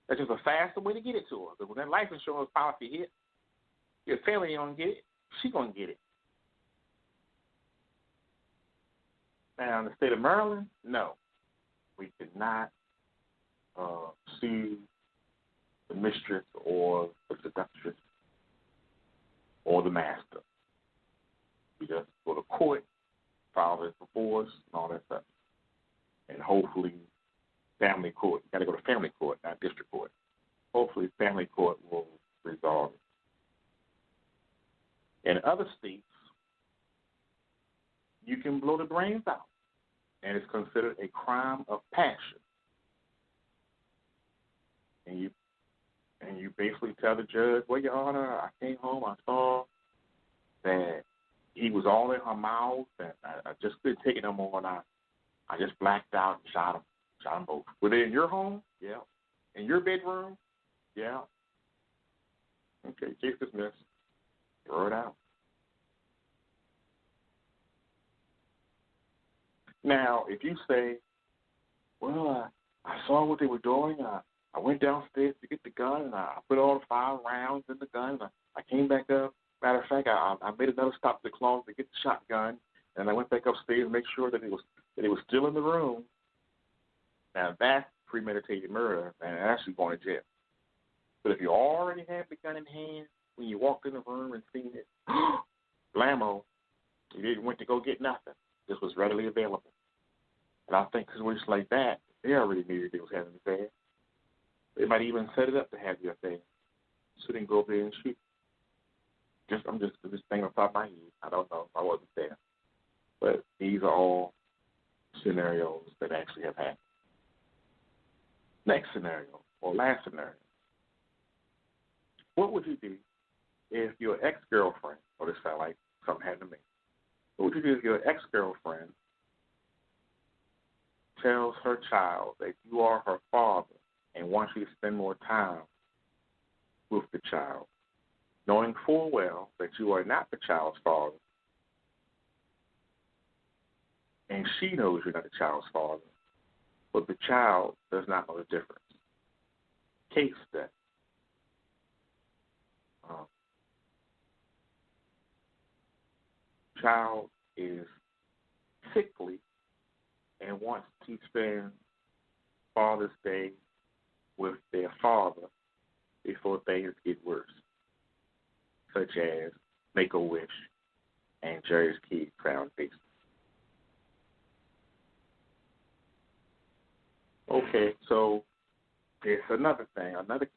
That's just a faster way to get it to her. Because when that life insurance policy hit, your family ain't gonna get it. She gonna get it. Now, in the state of Maryland, no, we cannot sue the mistress or the seductress or the master. We just go to court, file a divorce, and all that stuff. And hopefully, family court. You got to go to family court, not district court. Hopefully, family court will resolve it. In other states, you can blow the brains out, and it's considered a crime of passion. And you basically tell the judge, well, Your Honor, I came home, I saw that he was all in her mouth, and I just couldn't take it no more, and I just blacked out and shot them both. Were they in your home? Yeah. In your bedroom? Yeah. Okay, case dismissed. Throw it out. Now, if you say, well, I saw what they were doing, I went downstairs to get the gun, and I put all the 5 rounds in the gun, and I came back up. Matter of fact, I made another stop to the closet to get the shotgun, and I went back upstairs to make sure that it was still in the room. Now, that's premeditated murder, and actually going to jail. But if you already had the gun in hand when you walked in the room and seen it, blammo, you didn't went to go get nothing. This was readily available. And I think situations like that, they already knew they was having an affair. They might even set it up to have the affair, so they can go over there and shoot. I'm just thinking off the top of my head. I don't know. I wasn't there. But these are all scenarios that actually have happened. Next scenario, or last scenario. What would you do if your ex-girlfriend, or this sounds like something happened to me, what would you do if your ex-girlfriend tells her child that you are her father and wants you to spend more time with the child, knowing full well that you are not the child's father, and she knows you're not the child's father, but the child does not know the difference? Case study. Child is sickly and wants to spend Father's Day with their father before things get worse, such as Make-A-Wish and Jerry's Kids Foundation. Okay, so there's another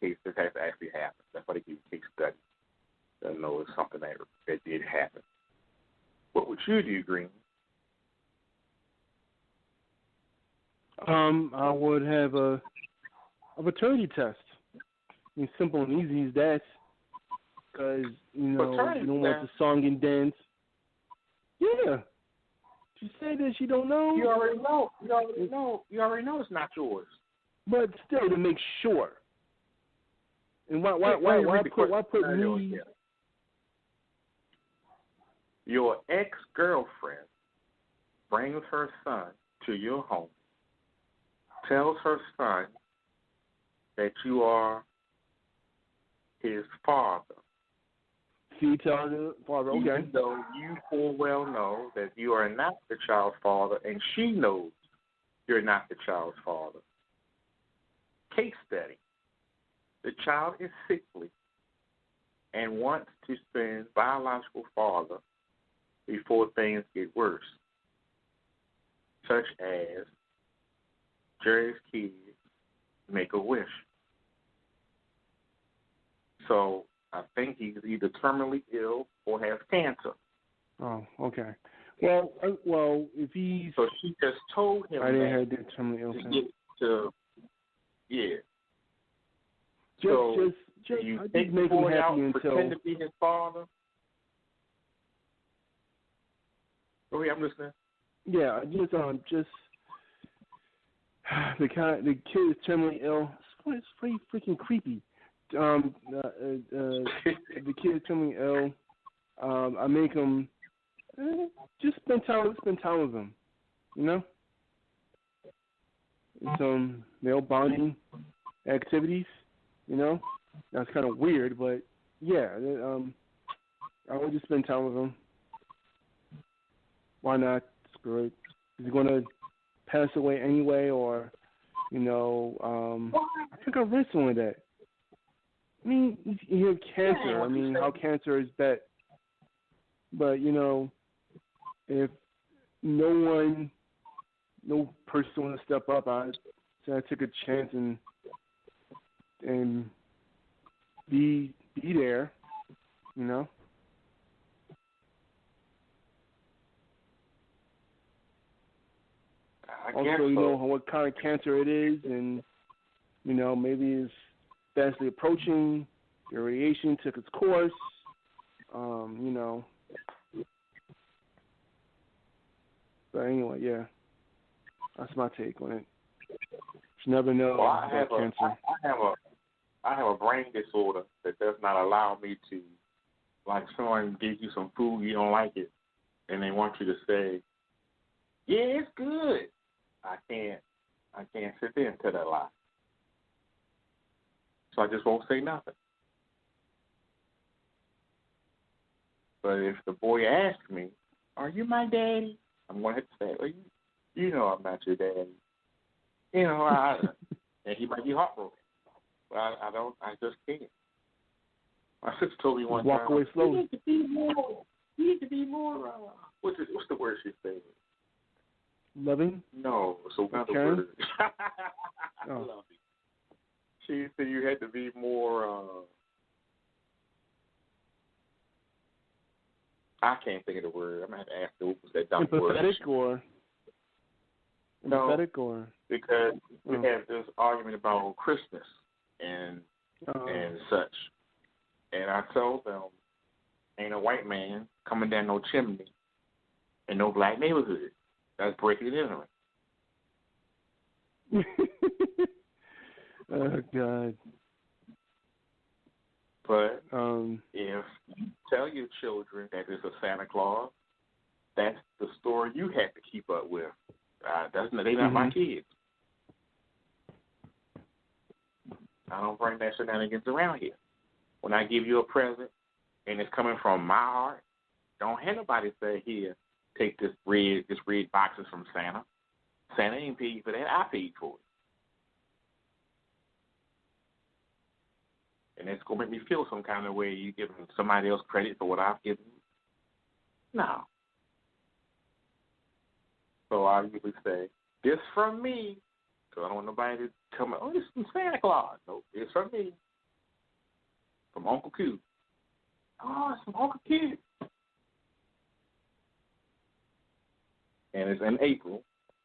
case that has actually happened. That's why they give case studies. I know it's something that did happen. What would you do, Green? I would have a paternity test. I mean, simple and easy as that. Because, you don't want the song and dance. Yeah. She said that she don't know. You already know. You already know it's not yours. But still, to make sure. And why put me? Yeah. Your ex-girlfriend brings her son to your home, tells her son that you are his father. She tells his father, okay. Even though you full well know that you are not the child's father, and she knows you're not the child's father. Case study. The child is sickly and wants to spend biological father before things get worse, such as Jerry's Kids Make-A-Wish. So I think he's either terminally ill or has cancer. Oh, okay. Well, if he's... So she just told him I didn't have that terminally ill. To get to... Yeah. Just you I take make the boy him out happy and until... pretend to be his father? Oh, yeah, I'm listening. Yeah, just the kid is terminally ill. It's pretty freaking creepy. The kid is terminally ill. I make him just spend time with him. You know, some male bonding activities. You know, that's kind of weird, but yeah, I would just spend time with him. Why not? Screw it. Is he going to pass away anyway, or I think I read something like that. I mean, you have cancer. I mean, how cancer is bad. But, if no person want to step up, I took a chance and be there, Also, what kind of cancer it is, and, maybe it's fastly approaching, the radiation took its course, But anyway, yeah, that's my take on it. You never know about cancer. I have a brain disorder that does not allow me to, like, someone gives you some food, you don't like it, and they want you to say, yeah, it's good. I can't sit there and tell that lie. So I just won't say nothing. But if the boy asks me, are you my daddy? I'm going to have to say, well, you know I'm not your daddy. And he might be heartbroken. But I just can't. My sister told me one time, walk away slowly. You need to be more, what's the word she said? Loving? No, so another Karen? word. Loving. She said you had to be more, I can't think of the word. I'm going to have to ask her what was that dumb word. Empathetic or? No, or? because we have this argument about Christmas and such. And I told them, ain't a white man coming down no chimney in no black neighborhood. That's breaking it in. Oh, God. But if you tell your children that there's a Santa Claus, that's the story you have to keep up with. They're not my kids. I don't bring that shenanigans around here. When I give you a present and it's coming from my heart, don't have nobody say, here, take this red boxes from Santa. Santa ain't paid for that. I paid for it. And it's going to make me feel some kind of way you giving somebody else credit for what I've given you. No. So I usually say, this from me, because I don't want nobody to come, oh, this is from Santa Claus. No, it's from me. From Uncle Q. Oh, it's from Uncle Q. And it's in April,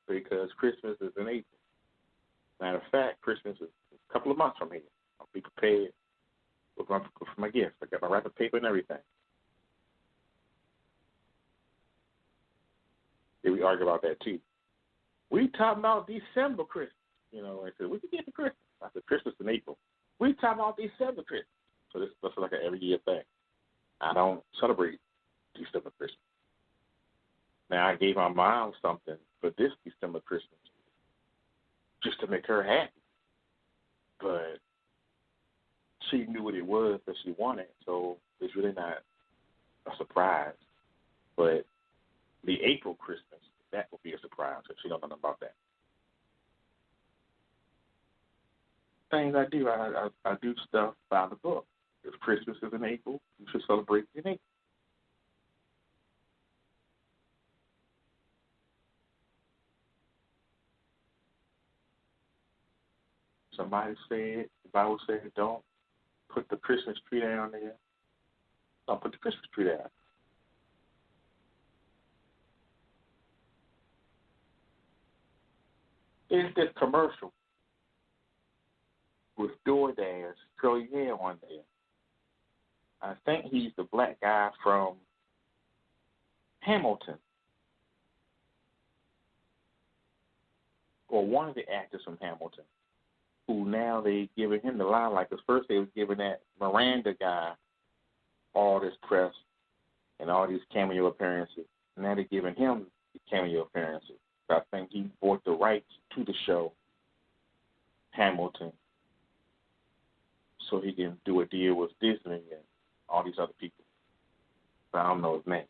because Christmas is in April. Matter of fact, Christmas is a couple of months from here. I'll be prepared for my gift. I got my wrapping paper and everything. Yeah, we argue about that too. We talking about December Christmas. I said, we can get to Christmas. I said, Christmas in April. We talking about December Christmas. So this is like an every year thing. I don't celebrate December Christmas. Now, I gave my mom something for this December Christmas just to make her happy. But she knew what it was that she wanted, so it's really not a surprise. But the April Christmas, that will be a surprise if she don't know nothing about that. Things I do, I do stuff by the book. If Christmas is in April, you should celebrate it in April. Somebody said, the Bible said, don't put the Christmas tree down there. Don't put the Christmas tree down. It's this commercial with DoorDash, Curly Hair on there. I think he's the black guy from Hamilton, or one of the actors from Hamilton, who now they giving him the limelight. Because first they was giving that Miranda guy all this press and all these cameo appearances. Now they're giving him the cameo appearances. I think he bought the rights to the show, Hamilton. so he can do a deal with Disney and all these other people. But I don't know his name.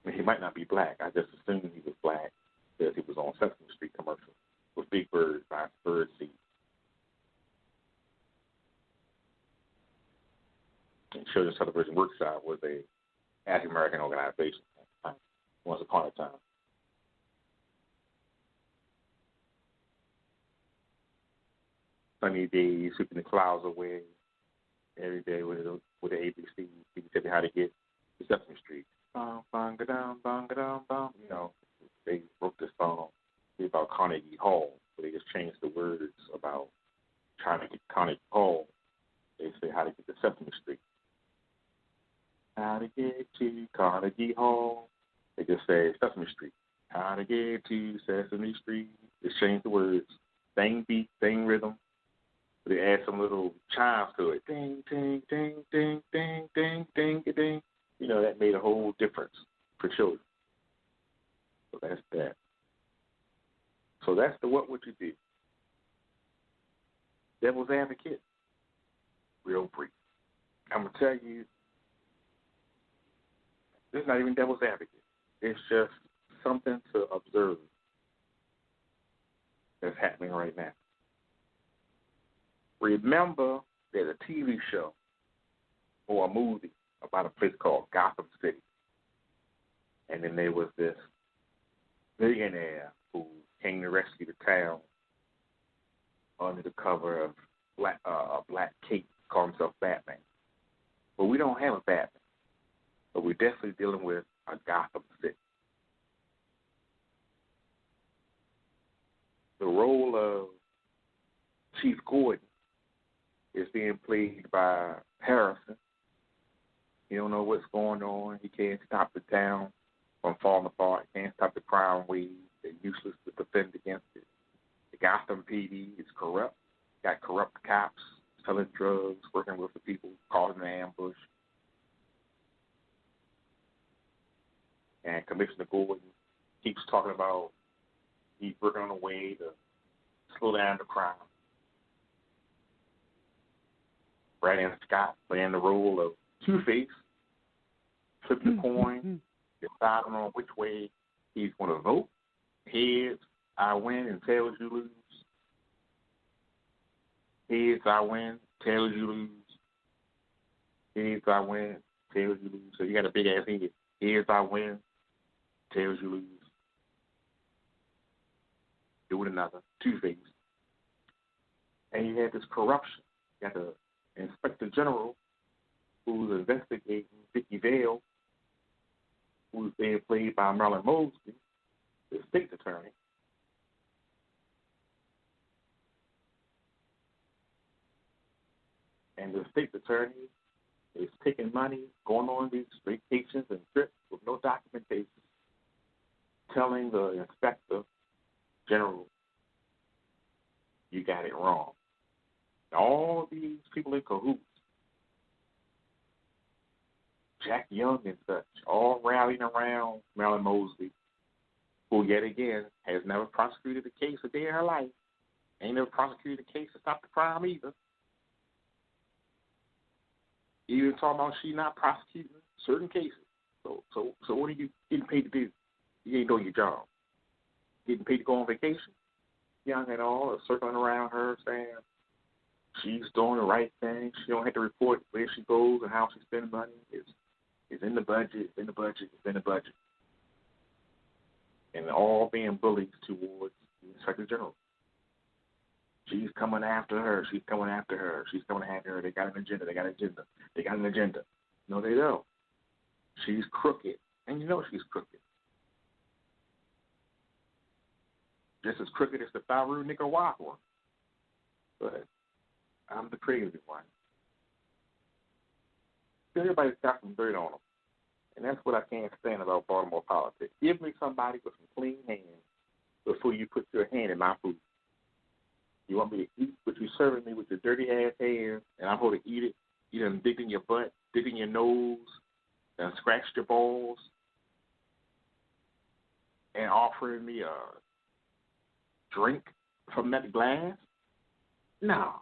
I mean, he might not be black. I just assumed he was black because he was on Sesame Street commercial with Big Bird by Bird Seed. And Children's Television Workshop was a African American organization once upon a time. Sunny days, sweeping the clouds away. Every day with the ABC, people tell you how to get to Sesame Street. Bang-a-dum, bang-a-dum, bang. You know, they wrote this song about Carnegie Hall, but they just changed the words about trying to get Carnegie Hall. They say how to get to Sesame Street. How to get to Carnegie Hall. They just say Sesame Street. How to get to Sesame Street. Just change the words. Same beat, same rhythm. But they add some little chimes to it. Ding, ding, ding, ding, ding, ding, ding, ding. You know, that made a whole difference for children. So that's that. So that's the what would you do? Devil's advocate. Real brief. I'm going to tell you, this is not even devil's advocate. It's just something to observe that's happening right now. Remember, there's a TV show or a movie about a place called Gotham City. And then there was this billionaire who came to rescue the town under the cover of a black cape, called himself Batman. But we don't have a Batman. But we're definitely dealing with a Gotham City. The role of Chief Gordon is being played by Harrison. He don't know what's going on. He can't stop the town from falling apart. He can't stop the crime wave. They're useless to defend against it. The Gotham PD is corrupt. Got corrupt cops selling drugs, working with the people, causing an ambush. And Commissioner Gordon keeps talking about he's working on a way to slow down the crime. Brandon Scott playing the role of Two-Face, flipping the coin, deciding on which way he's going to vote. Heads, I win, and tails, you lose. Heads, I win, tails, you lose. Heads, I win, tails, you lose. So you got a big-ass head. Heads, I win, tails, you lose. Doing another, Two-Face. And you had this corruption. You got the Inspector General who's investigating Vicky Vale, who's being played by Marilyn Mosley, the state's attorney. And the state's attorney is taking money, going on these vacations and trips with no documentation, telling the Inspector General, you got it wrong. All these people in cahoots, Jack Young and such, all rallying around Marilyn Mosley, who yet again has never prosecuted a case a day in her life, ain't never prosecuted a case to stop the crime either. Even talking about she not prosecuting certain cases. So what are you getting paid to do? You ain't doing your job. Getting paid to go on vacation? Young and all are circling around her saying she's doing the right thing. She don't have to report where she goes and how she spends money. It's in the budget, it's in the budget, it's in the budget. And all being bullied towards the Inspector General. She's coming after her. She's coming after her. She's coming after her. They got an agenda. They got an agenda. They got an agenda. No, they don't. She's crooked. And you know she's crooked. Just as crooked as the Faru Nicaragua. But I'm the crazy one. Everybody's got some dirt on them. And that's what I can't stand about Baltimore politics. Give me somebody with some clean hands before you put your hand in my food. You want me to eat what you're serving me with your dirty-ass hands, and I'm going to eat it? You done dig in your butt, dig in your nose, and scratched your balls, and offering me a drink from that glass? No.